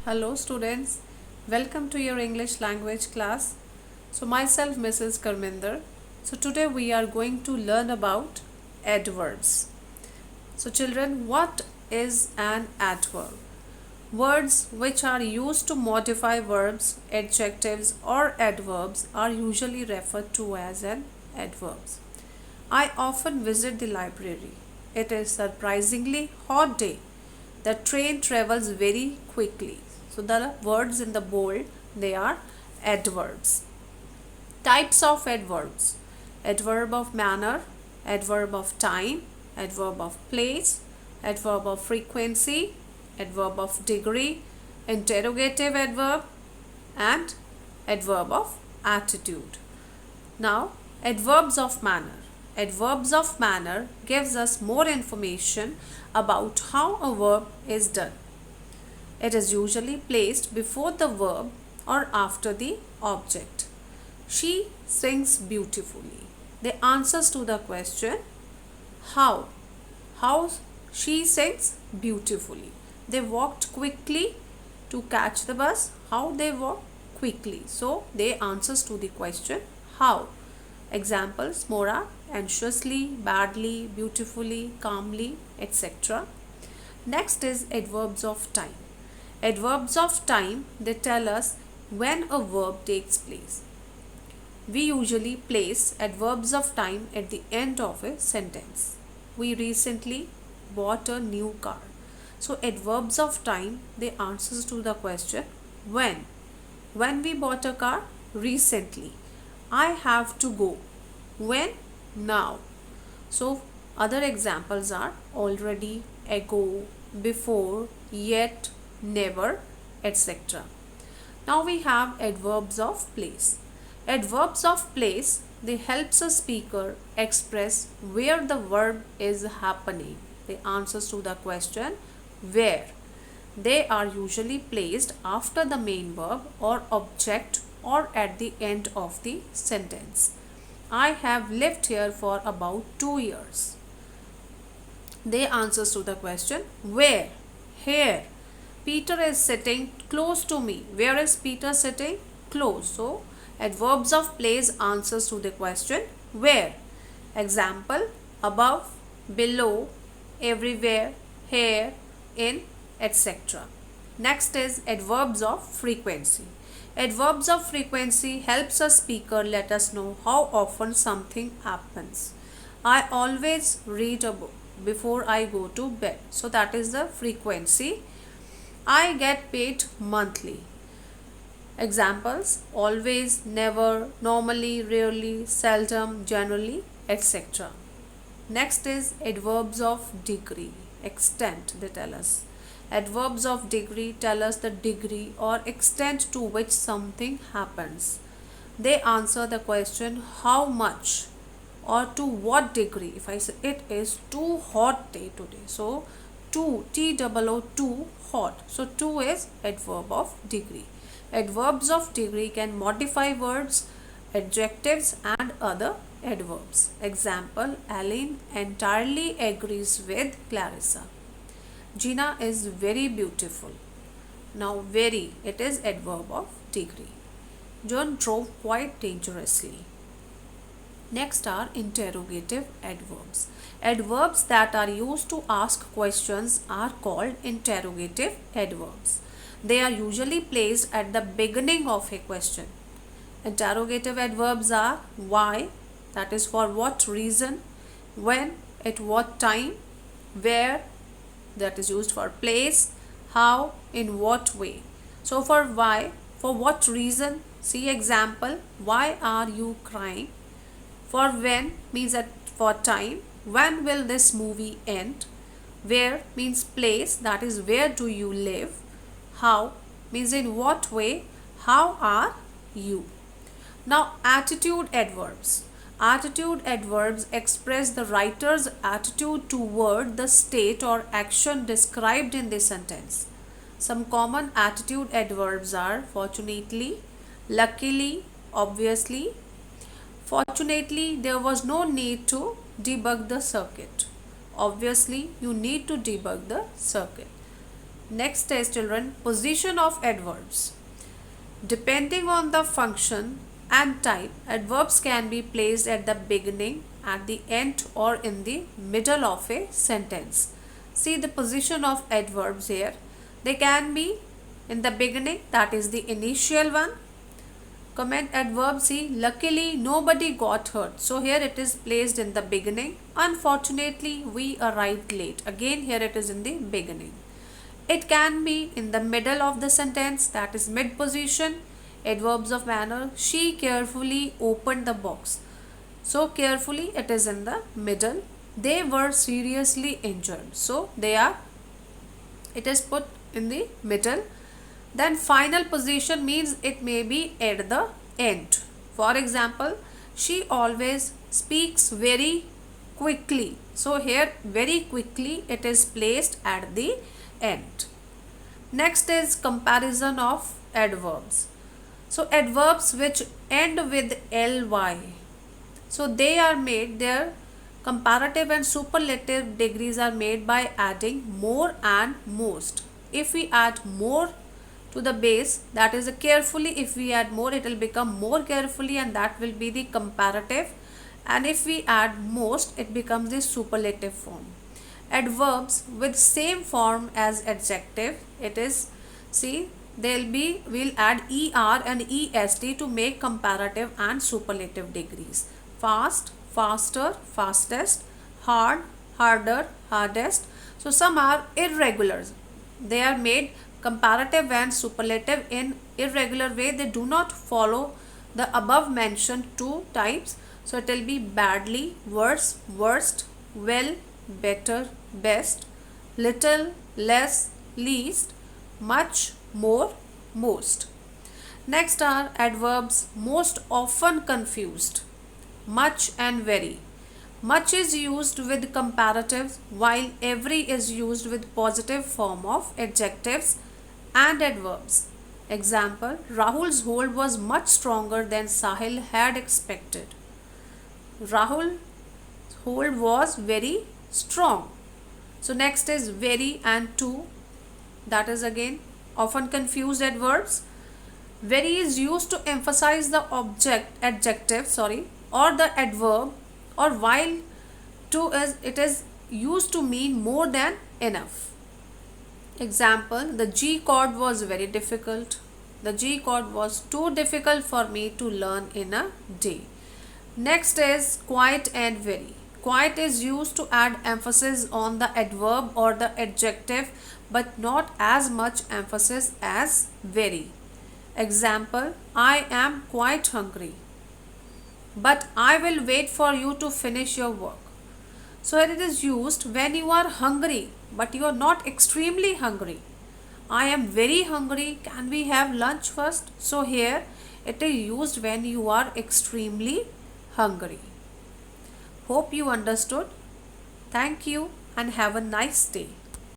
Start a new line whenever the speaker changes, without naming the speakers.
Hello students, welcome to your English language class. So myself Mrs. Karminder. So today we are going to learn about adverbs. So children, what is an adverb? Words which are used to modify verbs, adjectives or adverbs are usually referred to as an adverbs. I often visit the library. It is surprisingly hot day. The train travels very quickly. So the words in the bold, they are adverbs. Types of adverbs: adverb of manner, adverb of time, adverb of place, adverb of frequency, adverb of degree, interrogative adverb, and adverb of attitude. Now, adverbs of manner. Adverbs of manner gives us more information about how a verb is done. It is usually placed before the verb or after the object. She sings beautifully. The answers to the question how. How she sings beautifully. They walked quickly to catch the bus. How they walk quickly. So they answers to the question how. Examples: Mora, anxiously, badly, beautifully, calmly, etc. Next is adverbs of time. Adverbs of time, they tell us when a verb takes place. We usually place adverbs of time at the end of a sentence. We recently bought a new car. So adverbs of time, they answers to the question when. When we bought a car? Recently. I have to go. When? Now. So other examples are already, ago, before, yet, never, etc. Now we have adverbs of place. Adverbs of place, they helps a speaker express where the verb is happening. The answers to the question where. They are usually placed after the main verb or object or at the end of the sentence. I have lived here for about 2 years. They answers to the question where. Here. Peter is sitting close to me. Where is Peter sitting? Close. So adverbs of place answers to the question where. Example: above, below, everywhere, here, in, etc. Next is adverbs of frequency. Adverbs of frequency helps a speaker let us know how often something happens. I always read a book before I go to bed. So that is the frequency. I get paid monthly. Examples: always, never, normally, rarely, seldom, generally, etc. Next is adverbs of degree, extent, they tell us. Adverbs of degree tell us the degree or extent to which something happens. They answer the question how much or to what degree. If I say it is too hot day today, so too, T-O-O, too, hot. So too is adverb of degree. Adverbs of degree can modify words, adjectives and other adverbs. Example: Aline entirely agrees with Clarissa. Gina is very beautiful. Now very, it is adverb of degree. John drove quite dangerously. Next are interrogative adverbs. Adverbs that are used to ask questions are called interrogative adverbs. They are usually placed at the beginning of a question. Interrogative adverbs are why, that is for what reason, when, at what time, where, that is used for place, how, in what way. So for why, for what reason, see example: why are you crying? For when means at for time. When will this movie end? Where means place, that is where do you live? How means in what way, how are you? Now attitude adverbs. Attitude adverbs express the writer's attitude toward the state or action described in the sentence. Some common attitude adverbs are fortunately, luckily, obviously. Fortunately, there was no need to debug the circuit. Obviously, you need to debug the circuit. Next is children, position of adverbs. Depending on the function and type, adverbs can be placed at the beginning, at the end, or in the middle of a sentence. See the position of adverbs here. They can be in the beginning, that is the initial one. Comment adverb, see, luckily nobody got hurt. So here it is placed in the beginning. Unfortunately, we arrived late. Again, here it is in the beginning. It can be in the middle of the sentence, that is mid position. Adverbs of manner, she carefully opened the box. So carefully, it is in the middle. They were seriously injured. So it is put in the middle. Then final position means it may be at the end. For example, she always speaks very quickly. So here very quickly it is placed at the end. Next is comparison of adverbs. So adverbs which end with ly. So they are made, their comparative and superlative degrees are made by adding more and most. If we add more to the base, that is carefully, if we add more it will become more carefully and that will be the comparative, and if we add most it becomes the superlative form. Adverbs with same form as adjective, it is, see, we'll add er and est to make comparative and superlative degrees. Fast, faster, fastest, hard, harder, hardest. So some are irregular, they are made comparative and superlative in irregular way. They do not follow the above mentioned two types. So it will be badly, worse, worst, well, better, best, little, less, least, much, more, most. Next are adverbs most often confused. Much and very. Much is used with comparatives while every is used with positive form of adjectives and adverbs. Example, Rahul's hold was much stronger than Sahil had expected. Rahul's hold was very strong. So next is very and to. That is again often confused adverbs. Very is used to emphasize the adjective or the adverb, or while to is used to mean more than enough. Example, the G chord was very difficult. The G chord was too difficult for me to learn in a day. Next is quite and very. Quite is used to add emphasis on the adverb or the adjective, but not as much emphasis as very. Example, I am quite hungry, but I will wait for you to finish your work. So it is used when you are hungry, but you are not extremely hungry. I am very hungry, can we have lunch first? So here it is used when you are extremely hungry. Hope you understood. Thank you and have a nice day.